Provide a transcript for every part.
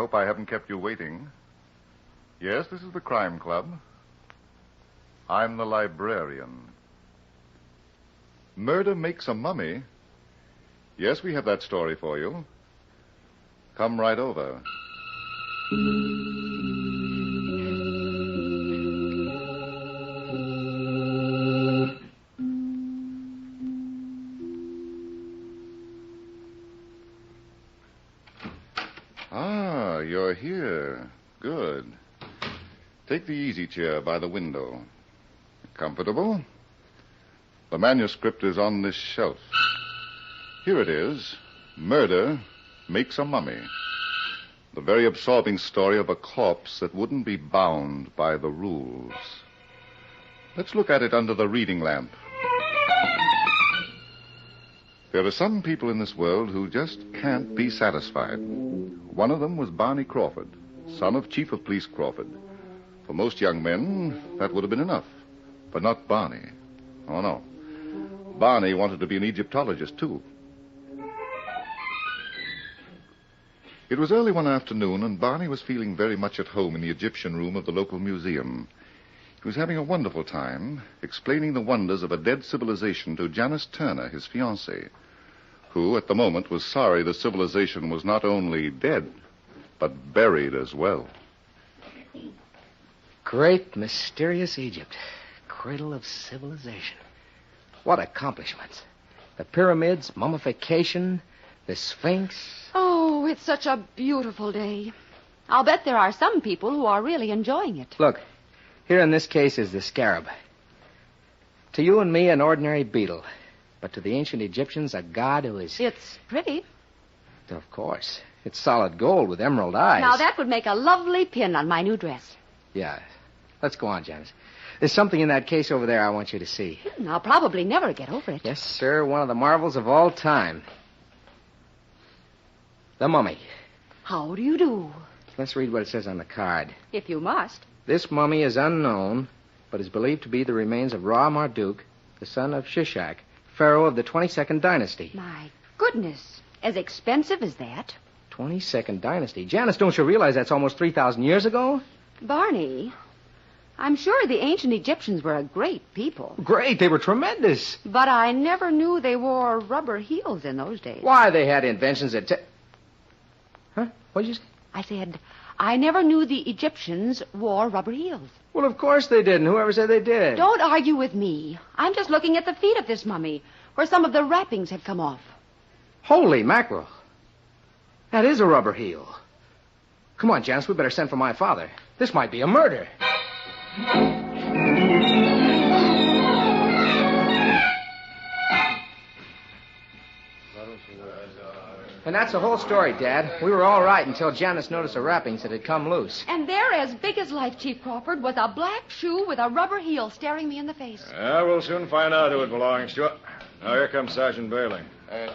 hope I haven't kept you waiting. Yes, this is the Crime Club. I'm the librarian. Murder makes a mummy? Yes, we have that story for you. Come right over. Ah, you're here. Good. Take the easy chair by the window. Comfortable? The manuscript is on this shelf. Here it is. Murder makes a mummy. The very absorbing story of a corpse that wouldn't be bound by the rules. Let's look at it under the reading lamp. There are some people in this world who just can't be satisfied. One of them was Barney Crawford, son of Chief of Police Crawford. For most young men, that would have been enough. But not Barney. Oh, no. Barney wanted to be an Egyptologist, too. It was early one afternoon, and Barney was feeling very much at home in the Egyptian room of the local museum. He was having a wonderful time explaining the wonders of a dead civilization to Janice Turner, his fiancée, who, at the moment, was sorry the civilization was not only dead, but buried as well. Great, mysterious Egypt. Cradle of civilization. What accomplishments. The pyramids, mummification, the Sphinx. Oh, it's such a beautiful day. I'll bet there are some people who are really enjoying it. Look, here in this case is the scarab. To you and me, an ordinary beetle. But to the ancient Egyptians, a god who is... It's pretty. Of course. It's solid gold with emerald eyes. Now, that would make a lovely pin on my new dress. Yeah. Let's go on, Janice. There's something in that case over there I want you to see. I'll probably never get over it. Yes, sir. One of the marvels of all time. The mummy. How do you do? Let's read what it says on the card. If you must. This mummy is unknown, but is believed to be the remains of Ra Marduk, the son of Shishak, pharaoh of the 22nd dynasty. My goodness. As expensive as that? 22nd dynasty. Janice, don't you realize that's almost 3,000 years ago? Barney, I'm sure the ancient Egyptians were a great people. Great. They were tremendous. But I never knew they wore rubber heels in those days. Why, they had inventions that... Huh? What did you say? I said, I never knew the Egyptians wore rubber heels. Well, of course they didn't. Whoever said they did? Don't argue with me. I'm just looking at the feet of this mummy, where some of the wrappings have come off. Holy mackerel. That is a rubber heel. Come on, Janice, we better send for my father. This might be a murder. And that's the whole story, Dad. We were all right until Janice noticed the wrappings that had come loose. And there, as big as life, Chief Crawford, was a black shoe with a rubber heel staring me in the face. We'll soon find out who it belongs to. Now, here comes Sergeant Bailey.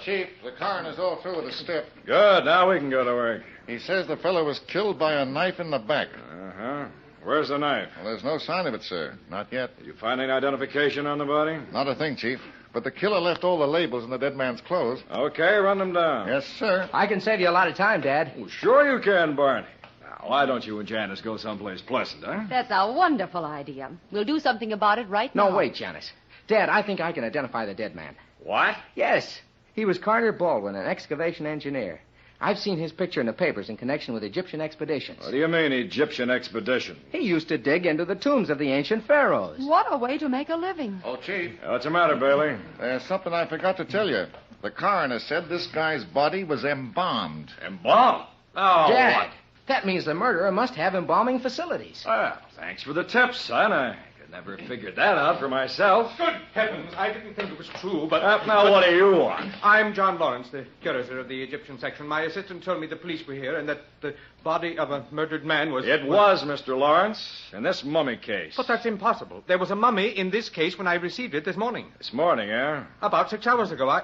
Chief, the coroner's all through with the stip. Good. Now we can go to work. He says the fellow was killed by a knife in the back. Uh-huh. Where's the knife? Well, there's no sign of it, sir. Not yet. Did you find any identification on the body? Not a thing, Chief. But the killer left all the labels in the dead man's clothes. Okay, run them down. Yes, sir. I can save you a lot of time, Dad. Well, sure you can, Barney. Now, why don't you and Janice go someplace pleasant, huh? That's a wonderful idea. We'll do something about it right now. No, wait, Janice. Dad, I think I can identify the dead man. What? Yes. He was Carter Baldwin, an excavation engineer. I've seen his picture in the papers in connection with Egyptian expeditions. What do you mean, Egyptian expedition? He used to dig into the tombs of the ancient pharaohs. What a way to make a living. Oh, Chief, What's the matter, Bailey? there's something I forgot to tell you. The coroner said this guy's body was embalmed. Embalmed? Oh, Dad, what? that means the murderer must have embalming facilities. Well, thanks for the tip, son. I could never figured that out for myself. Good heavens, I didn't think it was true, but... Now, what do you want? I'm John Lawrence, the curator of the Egyptian section. My assistant told me the police were here and that the body of a murdered man was... It was, Mr. Lawrence, in this mummy case. But that's impossible. There was a mummy in this case when I received it this morning. This morning, eh? About 6 hours ago. I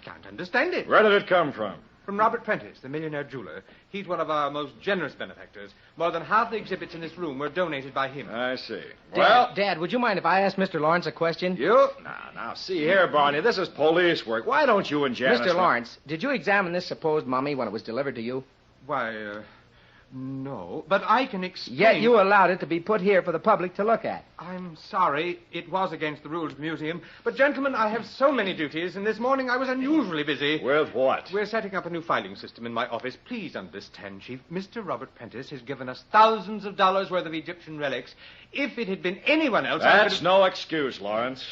can't understand it. Where did it come from? From Robert Prentice, the millionaire jeweler. He's one of our most generous benefactors. More than half the exhibits in this room were donated by him. I see. Dad, would you mind if I asked Mr. Lawrence a question? You? Now, see here, Barney. This is police work. Why don't you and Janice... Mr. Lawrence, did you examine this supposed mummy when it was delivered to you? Why, No, but I can explain... Yet you allowed it to be put here for the public to look at. I'm sorry. It was against the rules of the museum. But, gentlemen, I have so many duties, and this morning I was unusually busy. With what? We're setting up a new filing system in my office. Please understand, Chief. Mr. Robert Prentice has given us thousands of dollars worth of Egyptian relics. If it had been anyone else... That's no excuse, Lawrence.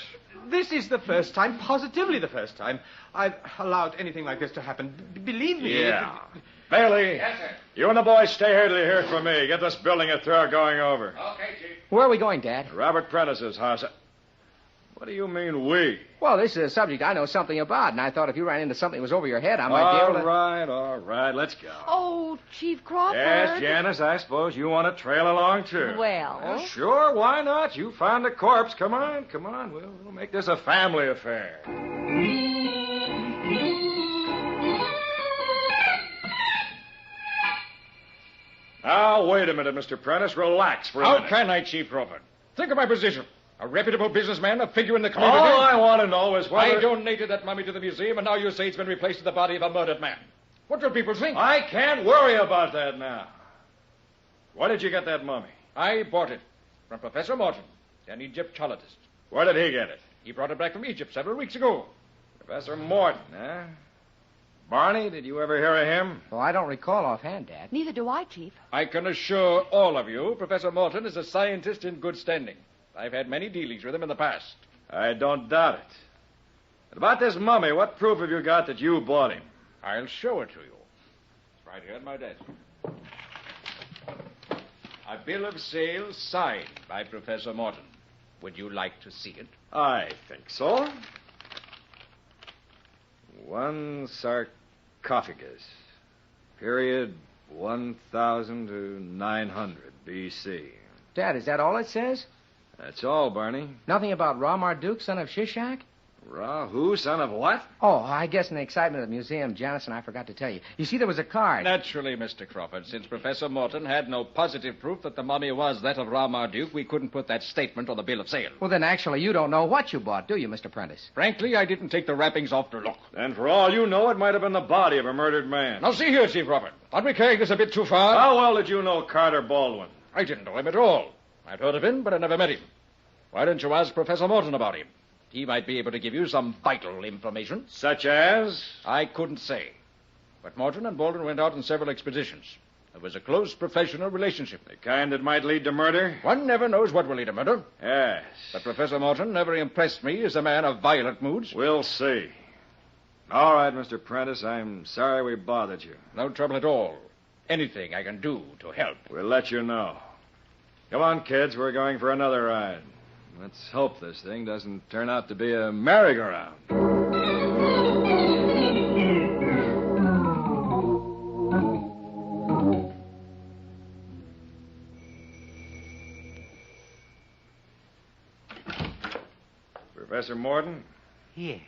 This is the first time, positively the first time, I've allowed anything like this to happen. Believe me. Yeah. Bailey. Yes, sir. You and the boys stay here till you hear from me. Get this building a thorough going over. Okay, Chief. Where are we going, Dad? Robert Prentice's house. What do you mean, we? Well, this is a subject I know something about, and I thought if you ran into something that was over your head, I might be able to... All right, let's go. Oh, Chief Crawford. Yes, Janice, I suppose you want to trail along, too. Well... Sure, why not? You found a corpse. Come on. We'll make this a family affair. Now, wait a minute, Mr. Prentice. Relax for a minute. How can I, Chief Crawford? Think of my position. A reputable businessman, a figure in the community. All I want to know is whether... I donated that mummy to the museum, and now you say it's been replaced with the body of a murdered man. What will people think? I can't worry about that now. Where did you get that mummy? I bought it from Professor Morton, an Egyptologist. Where did he get it? He brought it back from Egypt several weeks ago. Professor Morton, huh? Barney, did you ever hear of him? Well, I don't recall offhand, Dad. Neither do I, Chief. I can assure all of you, Professor Morton is a scientist in good standing. I've had many dealings with him in the past. I don't doubt it. But about this mummy, what proof have you got that you bought him? I'll show it to you. It's right here at my desk. A bill of sale signed by Professor Morton. Would you like to see it? I think so. One sarcophagus. Period 1000 to 900 B.C. Dad, is that all it says? That's all, Barney. Nothing about Ra Marduk, son of Shishak? Ra, who? Son of what? Oh, I guess in the excitement of the museum, Janice and I forgot to tell you. You see, there was a card. Naturally, Mr. Crawford. Since Professor Morton had no positive proof that the mummy was that of Ra Marduk, we couldn't put that statement on the bill of sale. Well, then actually you don't know what you bought, do you, Mr. Prentice? Frankly, I didn't take the wrappings off to look. And for all you know, it might have been the body of a murdered man. Now, see here, Chief Crawford. Aren't we carrying this a bit too far? How well did you know Carter Baldwin? I didn't know him at all. I'd heard of him, but I never met him. Why didn't you ask Professor Morton about him? He might be able to give you some vital information. Such as? I couldn't say. But Morton and Baldwin went out on several expeditions. There was a close professional relationship. The kind that might lead to murder? One never knows what will lead to murder. Yes. But Professor Morton never impressed me as a man of violent moods. We'll see. All right, Mr. Prentice, I'm sorry we bothered you. No trouble at all. Anything I can do to help. We'll let you know. Come on, kids, we're going for another ride. Let's hope this thing doesn't turn out to be a merry-go-round. Professor Morton? Yes?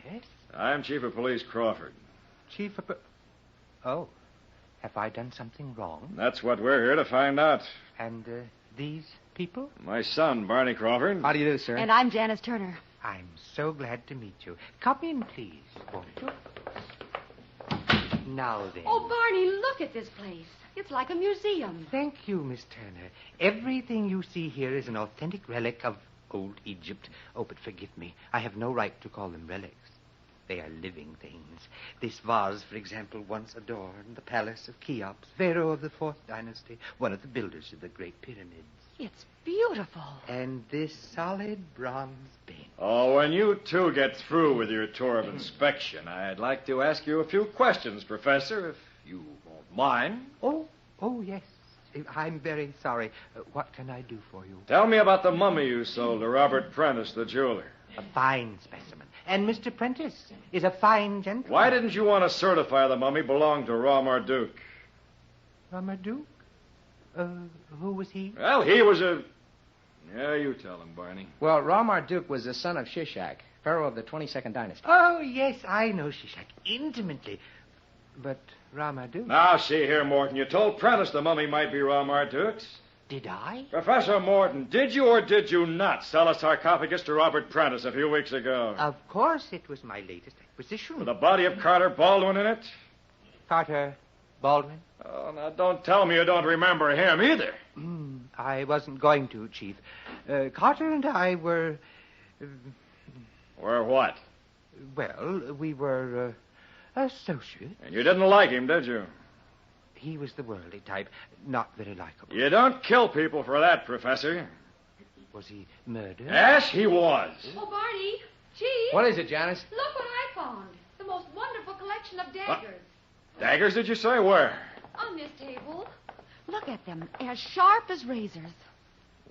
I'm Chief of Police Crawford. Chief of... Oh. Have I done something wrong? That's what we're here to find out. And, these people? My son, Barney Crawford. How do you do, sir? And I'm Janice Turner. I'm so glad to meet you. Come in, please, won't you? Now then. Oh, Barney, look at this place. It's like a museum. Thank you, Miss Turner. Everything you see here is an authentic relic of old Egypt. Oh, but forgive me. I have no right to call them relics. They are living things. This vase, for example, once adorned the palace of Cheops, Pharaoh of the 4th dynasty, one of the builders of the Great Pyramids. It's beautiful. And this solid bronze bench. Oh, when you two get through with your tour of inspection, I'd like to ask you a few questions, Professor, if you won't mind. Oh, yes. I'm very sorry. What can I do for you? Tell me about the mummy you sold to Robert Prentice, the jeweler. A fine specimen. And Mr. Prentice is a fine gentleman. Why didn't you want to certify the mummy belonged to Ra Marduk? Ra Marduk? Who was he? Well, he was a... Yeah, you tell him, Barney. Well, Ra Marduk was the son of Shishak, pharaoh of the 22nd dynasty. Oh, yes, I know Shishak intimately. But Ra Marduk... Now, see here, Morton. You told Prentice the mummy might be Ra Marduk's. Did I? Professor Morton, did you or did you not sell a sarcophagus to Robert Prentice a few weeks ago? Of course it was my latest acquisition. With the body of Carter Baldwin in it? Carter Baldwin? Oh, now don't tell me you don't remember him either. I wasn't going to, Chief. Carter and I were... Or what? well, we were associates. And you didn't like him, did you? He was the worldly type, not very likable. You don't kill people for that, Professor. Was he murdered? Yes, he was. Oh, Barney. Chief. What is it, Janice? Look what I found. The most wonderful collection of daggers. Daggers, did you say? Where? On this table. Look at them. As sharp as razors.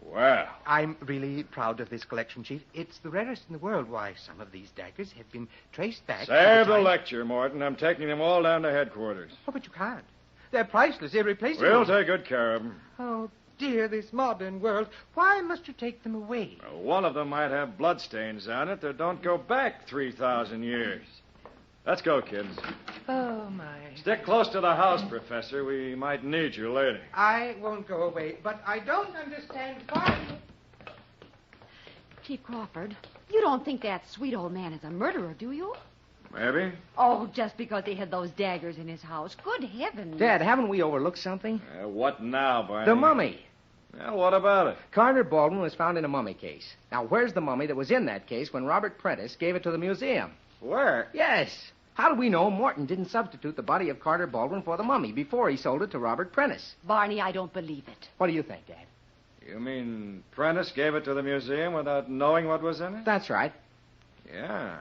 Well, I'm really proud of this collection, Chief. It's the rarest in the world. Why, some of these daggers have been traced back... to save the time- lecture, Morton. I'm taking them all down to headquarters. Oh, but you can't. They're priceless, irreplaceable. We'll take good care of them. Oh, dear, this modern world. Why must you take them away? One of them might have bloodstains on it that don't go back 3,000 years. Let's go, kids. Oh, my. Stick close to the house, Professor. We might need you later. I won't go away, but I don't understand why... Chief Crawford, you don't think that sweet old man is a murderer, do you? Maybe. Oh, just because he had those daggers in his house. Good heavens. Dad, haven't we overlooked something? What now, Barney? The mummy. Well, what about it? Carter Baldwin was found in a mummy case. Now, where's the mummy that was in that case when Robert Prentice gave it to the museum? Where? Yes. How do we know Morton didn't substitute the body of Carter Baldwin for the mummy before he sold it to Robert Prentice? Barney, I don't believe it. What do you think, Dad? You mean Prentice gave it to the museum without knowing what was in it? That's right. Yeah.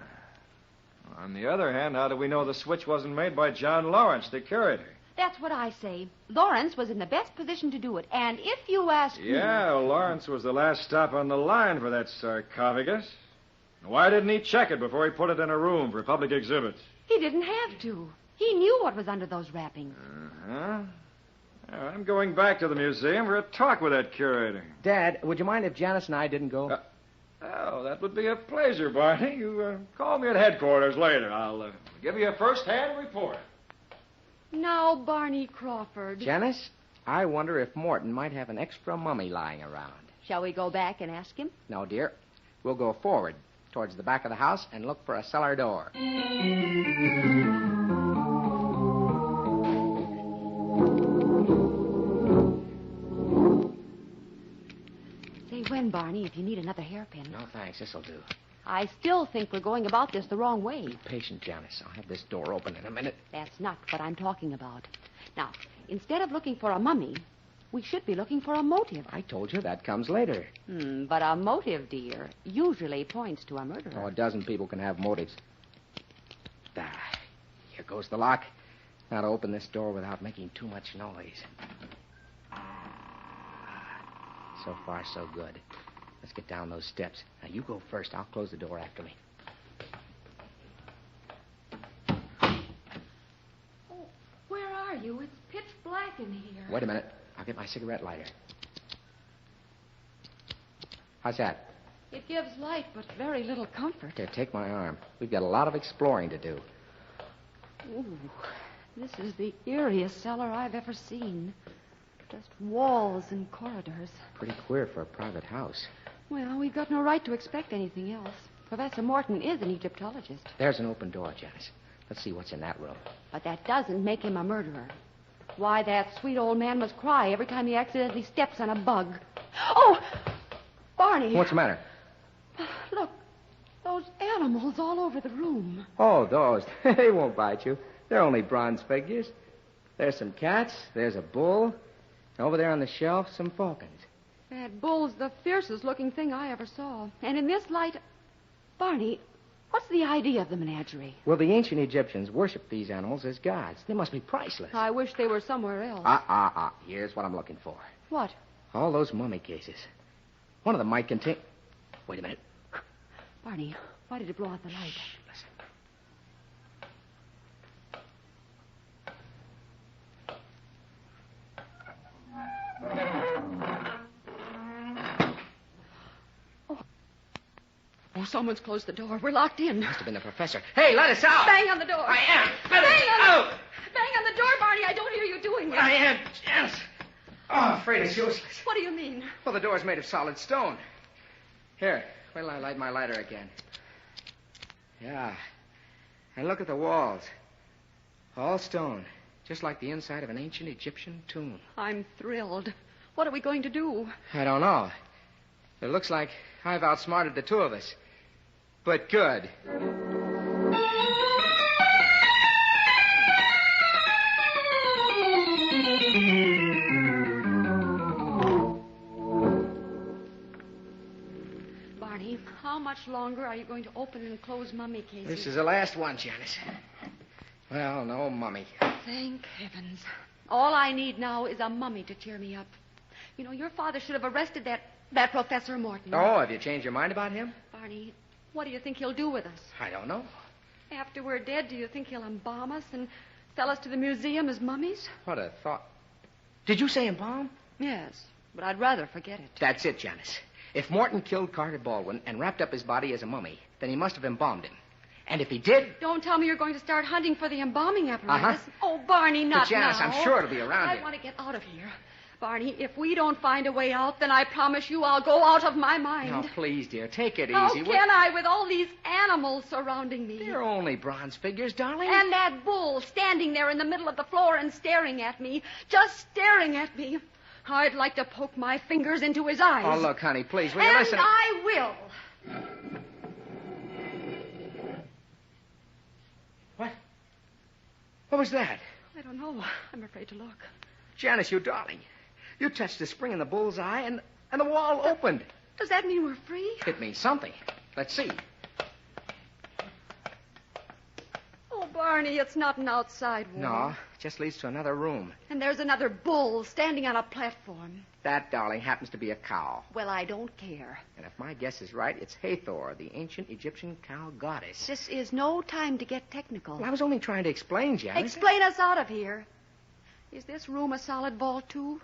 On the other hand, how do we know the switch wasn't made by John Lawrence, the curator? That's what I say. Lawrence was in the best position to do it. And if you ask me... Yeah, Lawrence was the last stop on the line for that sarcophagus. Why didn't he check it before he put it in a room for public exhibits? He didn't have to. He knew what was under those wrappings. Uh-huh. I'm going back to the museum for a talk with that curator. Dad, would you mind if Janice and I didn't go? Oh, that would be a pleasure, Barney. You call me at headquarters later. I'll give you a first-hand report. Now, Barney Crawford. Janice, I wonder if Morton might have an extra mummy lying around. Shall we go back and ask him? No, dear. We'll go forward towards the back of the house and look for a cellar door. Say when, Barney, if you need another hairpin. No, thanks. This'll do. I still think we're going about this the wrong way. Be patient, Janice. I'll have this door open in a minute. That's not what I'm talking about. Now, instead of looking for a mummy, we should be looking for a motive. I told you that comes later. But a motive, dear, usually points to a Oh, murderer. a dozen people can have motives. Here goes the lock. Now to open this door without making too much noise. So far, so good. Let's get down those steps. Now, you go first. I'll close the door after me. Oh, where are you? It's pitch black in here. Wait a minute. I'll get my cigarette lighter. How's that? It gives light, but very little comfort. Here, take my arm. We've got a lot of exploring to do. Ooh, this is the eeriest cellar I've ever seen. Just walls and corridors. Pretty queer for a private house. Well, we've got no right to expect anything else. Professor Morton is an Egyptologist. There's an open door, Janice. Let's see what's in that room. But that doesn't make him a murderer. Why, that sweet old man must cry every time he accidentally steps on a bug. Oh! Barney! What's the matter? Look, those animals all over the room. Oh, those. They won't bite you. They're only bronze figures. There's some cats. There's a bull. Over there on the shelf, some falcons. That bull's the fiercest looking thing I ever saw. And in this light... Barney, what's the idea of the menagerie? Well, the ancient Egyptians worshipped these animals as gods. They must be priceless. I wish they were somewhere else. Here's what I'm looking for. What? All those mummy cases. One of them might contain... Wait a minute. Barney, why did you blow out the light? Listen. Oh, someone's closed the door. We're locked in. Must have been the professor. Hey, let us out! Bang on the door. I am. Let us Bang out! on the door, Barney. I don't hear you doing it. I am. Yes. Oh, I'm afraid it's useless. What do you mean? Well, the door's made of solid stone. Here, wait till I light my lighter again. Yeah. And look at the walls. All stone. Just like the inside of an ancient Egyptian tomb. I'm thrilled. What are we going to do? I don't know. It looks like I've outsmarted the two of us. But good. Barney, how much longer are you going to open and close mummy cases? This is the last one, Janice. Well, no mummy. Thank heavens. All I need now is a mummy to cheer me up. You know, your father should have arrested that Professor Morton. Oh, have you changed your mind about him? Barney, what do you think he'll do with us? I don't know. After we're dead, do you think he'll embalm us and sell us to the museum as mummies? What a thought. Did you say embalm? Yes, but I'd rather forget it. That's it, Janice. If Morton killed Carter Baldwin and wrapped up his body as a mummy, then he must have embalmed him. And if he did... Don't tell me you're going to start hunting for the embalming apparatus. Oh, Barney, not But Janice, now. I'm sure it'll be around I here. want to get out of here. Barney, if we don't find a way out, then I promise you I'll go out of my mind. Now, please, dear, take it How easy. can I with all these animals surrounding me? They're only bronze figures, darling. And that bull standing there in the middle of the floor and staring at me. Just staring at me. I'd like to poke my fingers into his eyes. Oh, look, honey, please, will you And listen? I will. What? What was that? I don't know. I'm afraid to look. Janice, you darling. You touched the spring in the bull's eye, and the wall opened. Does that mean we're free? It means something. Let's see. Oh, Barney, it's not an outside wall. No, it just leads to another room. And there's another bull standing on a platform. That, darling, happens to be a cow. Well, I don't care. And if my guess is right, it's Hathor, the ancient Egyptian cow goddess. This is no time to get technical. Well, I was only trying to explain, Janice. Explain us out of here. Is this room a solid vault, too?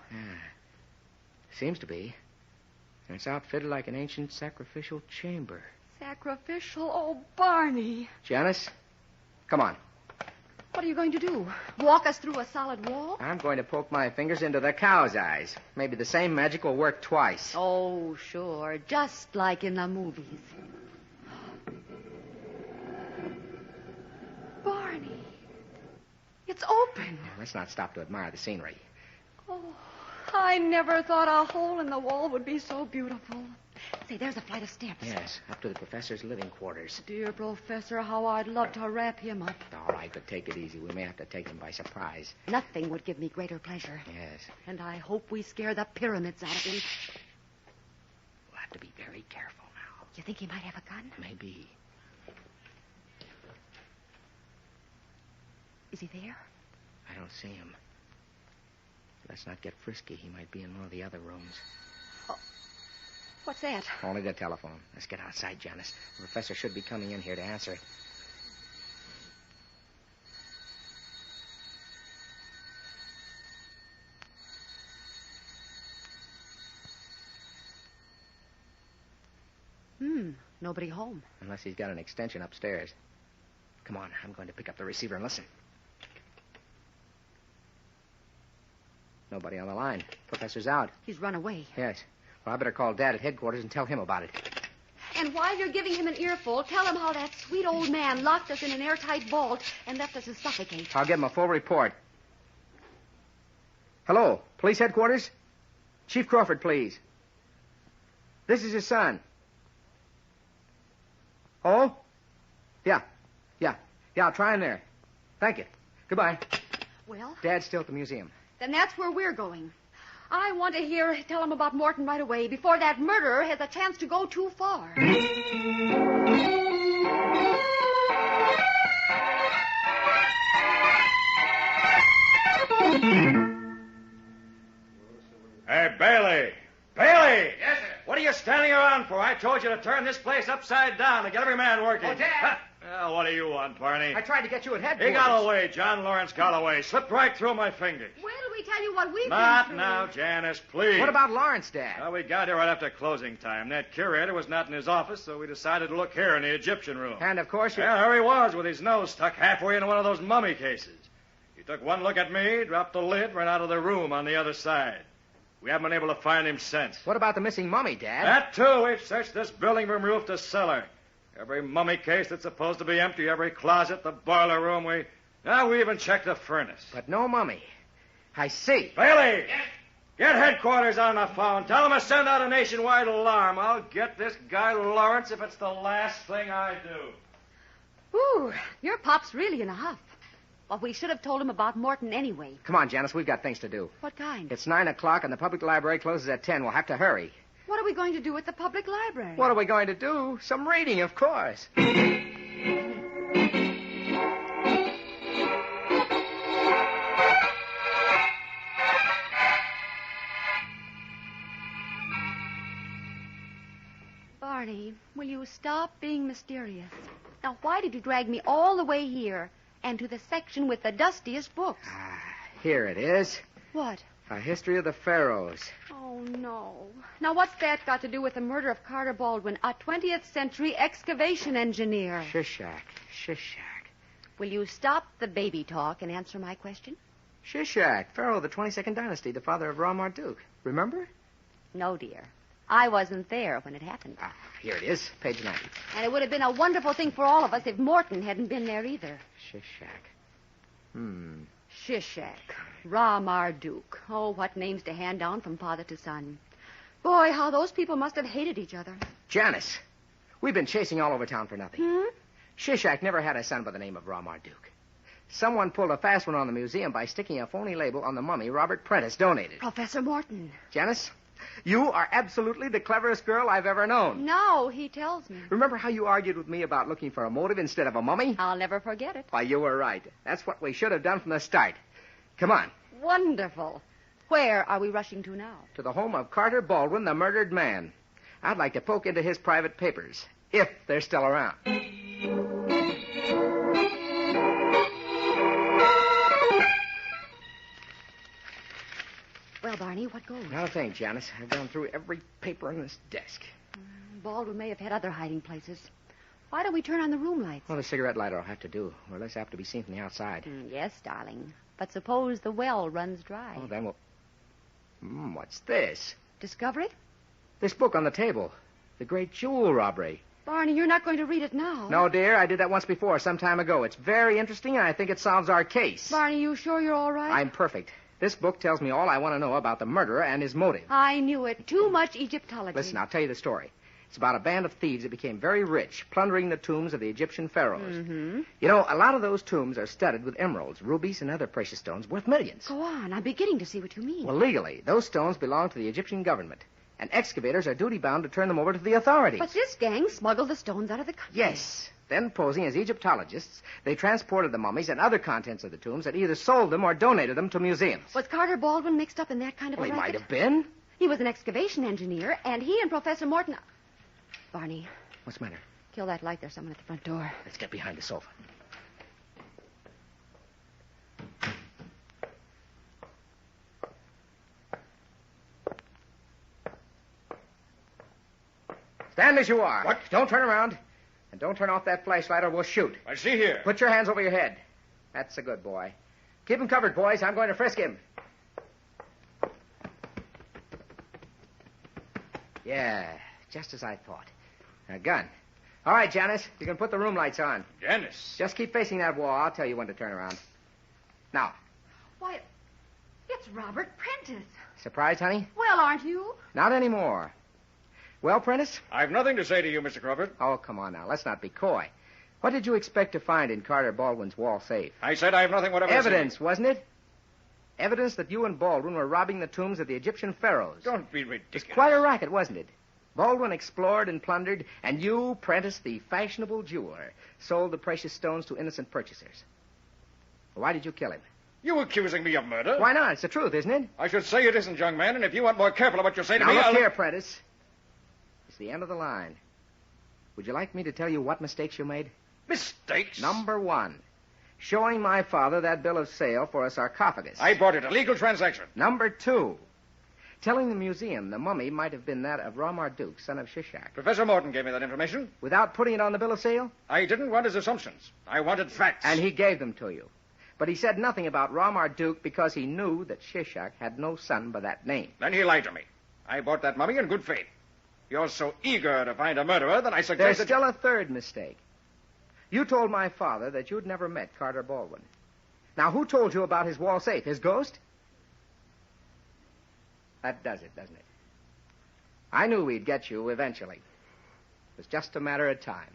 Seems to be. And it's outfitted like an ancient sacrificial chamber. Sacrificial? Oh, Barney. Janice, come on. What are you going to do? Walk us through a solid wall? I'm going to poke my fingers into the cow's eyes. Maybe the same magic will work twice. Oh, sure. Just like in the movies. Barney. It's open. Now, let's not stop to admire the scenery. Oh, I never thought a hole in the wall would be so beautiful. Say, there's a flight of steps. Yes, up to the professor's living quarters. Dear Professor, how I'd love to wrap him up. All right, but take it easy. We may have to take him by surprise. Nothing would give me greater pleasure. Yes. And I hope we scare the pyramids out of him. We'll have to be very careful now. You think he might have a gun? Maybe. Is he there? I don't see him. Let's not get frisky. He might be in one of the other rooms. What's that? Only the telephone. Let's get outside, Janice. The professor should be coming in here to answer it. Nobody home. Unless he's got an extension upstairs. Come on, I'm going to pick up the receiver and listen. Nobody on the line. Professor's out. He's run away. Yes. Well, I better call Dad at headquarters and tell him about it. And while you're giving him an earful, tell him how that sweet old man locked us in an airtight vault and left us to suffocate. I'll give him a full report. Hello, police headquarters? Chief Crawford, please. This is his son. Oh? Yeah, I'll try him there. Thank you. Goodbye. Well, Dad's still at the museum. then that's where we're going. I want to tell him about Morton right away before that murderer has a chance to go too far. Hey, Bailey! Bailey! Yes, sir. What are you standing around for? I told you to turn this place upside down to get every man working. Oh, Dad! Huh? Well, what do you want, Barney? I tried to get you at headquarters. He got away. John Lawrence got away. Slipped right through my fingers. Wait till we tell you what we've been Not through. now, Janice, please. What about Lawrence, Dad? Well, we got here right after closing time. That curator was not in his office, so we decided to look here in the Egyptian room. And, of course, you... Yeah, there he was with his nose stuck halfway into one of those mummy cases. He took one look at me, dropped the lid, ran out of the room on the other side. We haven't been able to find him since. What about the missing mummy, Dad? That, too. We've searched this building from roof to cellar. Every mummy case that's supposed to be empty, every closet, the boiler room, we Now we even checked the furnace. But no mummy. I see. Bailey! Get headquarters on the phone. Tell them to send out a nationwide alarm. I'll get this guy Lawrence if it's the last thing I do. Ooh, your pop's really in a huff. Well, we should have told him about Morton anyway. Come on, Janice. We've got things to do. What kind? It's 9 o'clock and the public library closes at 10. We'll have to hurry. What are we going to do at the public library? What are we going to do? Some reading, of course. Barney, will you stop being mysterious? Now, why did you drag me all the way here and to the section with the dustiest books? Here it is. What? A history of the pharaohs. Oh, no. Now, what's that got to do with the murder of Carter Baldwin, a 20th century excavation engineer? Shishak. Will you stop the baby talk and answer my question? Shishak, pharaoh of the 22nd dynasty, the father of Ra Marduk. Remember? No, dear. I wasn't there when it happened. Here it is, page 90. And it would have been a wonderful thing for all of us if Morton hadn't been there either. Shishak. Shishak. Ra Marduk. Oh, what names to hand down from father to son. Boy, how those people must have hated each other. Janice, we've been chasing all over town for nothing. Shishak never had a son by the name of Ra Marduk. Someone pulled a fast one on the museum by sticking a phony label on the mummy Robert Prentice donated. Professor Morton. Janice, you are absolutely the cleverest girl I've ever known. No, he tells me. Remember how you argued with me about looking for a motive instead of a mummy? I'll never forget it. Why, you were right. That's what we should have done from the start. Come on. Wonderful. Where are we rushing to now? To the home of Carter Baldwin, the murdered man. I'd like to poke into his private papers, if they're still around. Well, Barney, what goes? Not a thing, Janice. I've gone through every paper on this desk. Baldwin may have had other hiding places. Why don't we turn on the room lights? Well, the cigarette lighter will have to do. We're less apt to be seen from the outside. Yes, darling. But suppose the well runs dry. Oh, then we'll... what's this? Discover it? This book on the table. The Great Jewel Robbery. Barney, you're not going to read it now. No, dear. I did that once before, some time ago. It's very interesting, and I think it solves our case. Barney, you sure you're all right? I'm perfect. This book tells me all I want to know about the murderer and his motive. I knew it. Too much Egyptology. Listen, I'll tell you the story. It's about a band of thieves that became very rich, plundering the tombs of the Egyptian pharaohs. You know, a lot of those tombs are studded with emeralds, rubies, and other precious stones worth millions. Go on. I'm beginning to see what you mean. Well, legally, those stones belong to the Egyptian government, and excavators are duty-bound to turn them over to the authorities. But this gang smuggled the stones out of the country. Yes. Then, posing as Egyptologists, they transported the mummies and other contents of the tombs and either sold them or donated them to museums. Was Carter Baldwin mixed up in that kind of Well, a he racket? might have been. He was an excavation engineer, and he and Professor Morton... Barney, What's the matter? kill that light. There's someone at the front door. Let's get behind the sofa. Stand as you are. What? Don't turn around. And don't turn off that flashlight or we'll shoot. I see here. Put your hands over your head. That's a good boy. Keep him covered, boys. I'm going to frisk him. Yeah, just as I thought. A gun. All right, Janice, you can put the room lights on. Janice. Just keep facing that wall. I'll tell you when to turn around. Now, Why, it's Robert Prentice. surprised, honey? Well, aren't you? Not anymore. Well, Prentice? I've nothing to say to you, Mr. Crawford. Oh, come on now. Let's not be coy. What did you expect to find in Carter Baldwin's wall safe? I said I have nothing whatever Evidence, wasn't it? Evidence that you and Baldwin were robbing the tombs of the Egyptian pharaohs. Don't be ridiculous. It's quite a racket, wasn't it? Baldwin explored and plundered, and you, Prentice, the fashionable jeweler, sold the precious stones to innocent purchasers. Why did you kill him? You accusing me of murder? Why not? It's the truth, isn't it? I should say it isn't, young man, and if you want more careful of what you say to Now, me, look I'll... here, Prentice. It's the end of the line. Would you like me to tell you what mistakes you made? Mistakes? Number one, showing my father that bill of sale for a sarcophagus. I bought it. A legal transaction. Number two, telling the museum the mummy might have been that of Ra Marduk, son of Shishak. Professor Morton gave me that information. Without putting it on the bill of sale? I didn't want his assumptions. I wanted facts. And he gave them to you. But he said nothing about Ra Marduk because he knew that Shishak had no son by that name. Then he lied to me. I bought that mummy in good faith. You're so eager to find a murderer that I There's suggested... still a third mistake. You told my father that you'd never met Carter Baldwin. Now, who told you about his wall safe? His ghost? That does it, doesn't it? I knew we'd get you eventually. It was just a matter of time.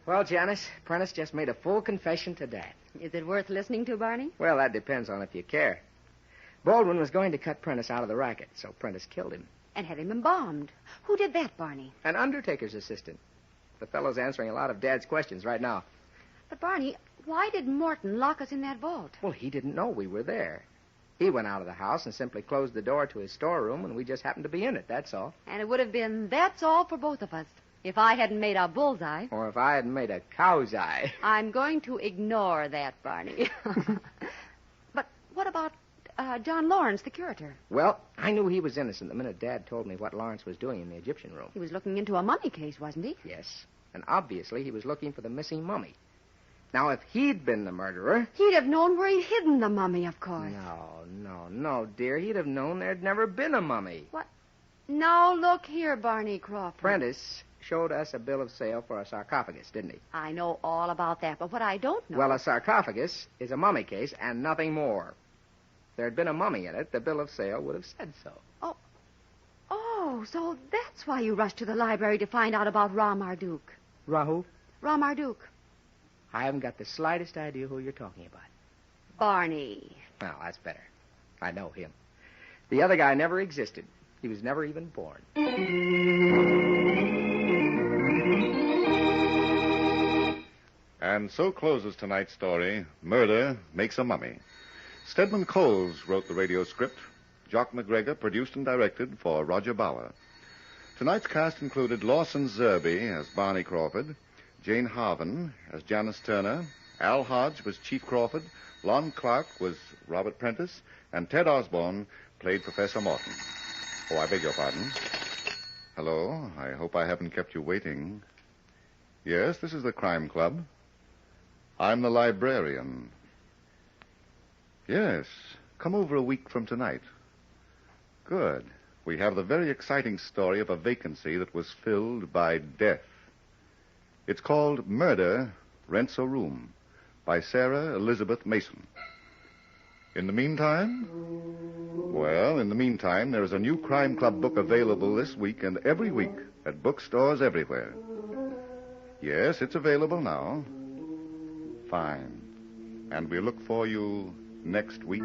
Well, Janice, Prentice just made a full confession to Dad. Is it worth listening to, Barney? Well, that depends on if you care. Baldwin was going to cut Prentice out of the racket, so Prentice killed him. And had him embalmed. Who did that, Barney? An undertaker's assistant. The fellow's answering a lot of Dad's questions right now. But, Barney, why did Morton lock us in that vault? Well, he didn't know we were there. He went out of the house and simply closed the door to his storeroom, and we just happened to be in it, that's all. And it would have been that's all for both of us if I hadn't made a bullseye. Or if I hadn't made a cow's eye. I'm going to ignore that, Barney. But what about John Lawrence, the curator? Well, I knew he was innocent the minute Dad told me what Lawrence was doing in the Egyptian room. He was looking into a mummy case, wasn't he? Yes, and obviously he was looking for the missing mummy. Now, if he'd been the murderer... He'd have known where he'd hidden the mummy, of course. No, dear. He'd have known there'd never been a mummy. What? Now, look here, Barney Crawford. Prentice showed us a bill of sale for a sarcophagus, didn't he? I know all about that, but what I don't know... Well, a sarcophagus is a mummy case and nothing more. If there'd been a mummy in it, the bill of sale would have said so. Oh, so that's why you rushed to the library to find out about Ra Marduk. Rahu? Ra Marduk. I haven't got the slightest idea who you're talking about. Barney. Well, that's better. I know him. The other guy never existed. He was never even born. And so closes tonight's story, Murder Makes a Mummy. Stedman Coles wrote the radio script. Jock McGregor produced and directed for Roger Bauer. Tonight's cast included Lawson Zerby as Barney Crawford, Jane Harvin as Janice Turner, Al Hodge was Chief Crawford, Lon Clark was Robert Prentice, and Ted Osborne played Professor Morton. Oh, I beg your pardon. Hello, I hope I haven't kept you waiting. Yes, this is the Crime Club. I'm the librarian. Yes, come over a week from tonight. Good. We have the very exciting story of a vacancy that was filled by death. It's called Murder Rents a Room by Sarah Elizabeth Mason. In the meantime? Well, in the meantime, there is a new Crime Club book available this week and every week at bookstores everywhere. Yes, it's available now. Fine. And we'll look for you next week.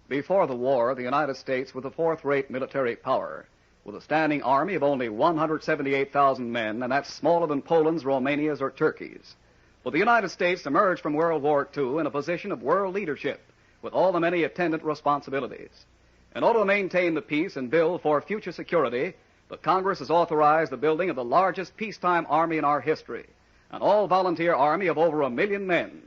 Before the war, the United States was a fourth-rate military power, with a standing army of only 178,000 men, and that's smaller than Poland's, Romania's, or Turkey's. But the United States emerged from World War II in a position of world leadership, with all the many attendant responsibilities. In order to maintain the peace and build for future security, the Congress has authorized the building of the largest peacetime army in our history, an all-volunteer army of over 1 million men.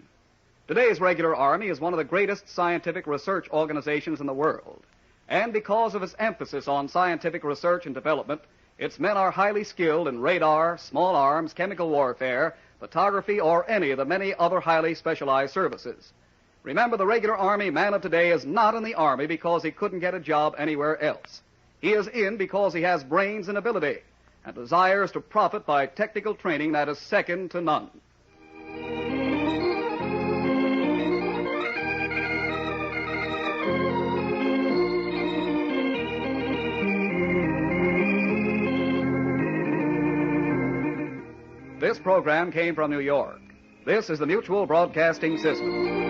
Today's regular army is one of the greatest scientific research organizations in the world. And because of its emphasis on scientific research and development, its men are highly skilled in radar, small arms, chemical warfare, photography, or any of the many other highly specialized services. Remember, the regular Army man of today is not in the Army because he couldn't get a job anywhere else. He is in because he has brains and ability and desires to profit by technical training that is second to none. This program came from New York. This is the Mutual Broadcasting System.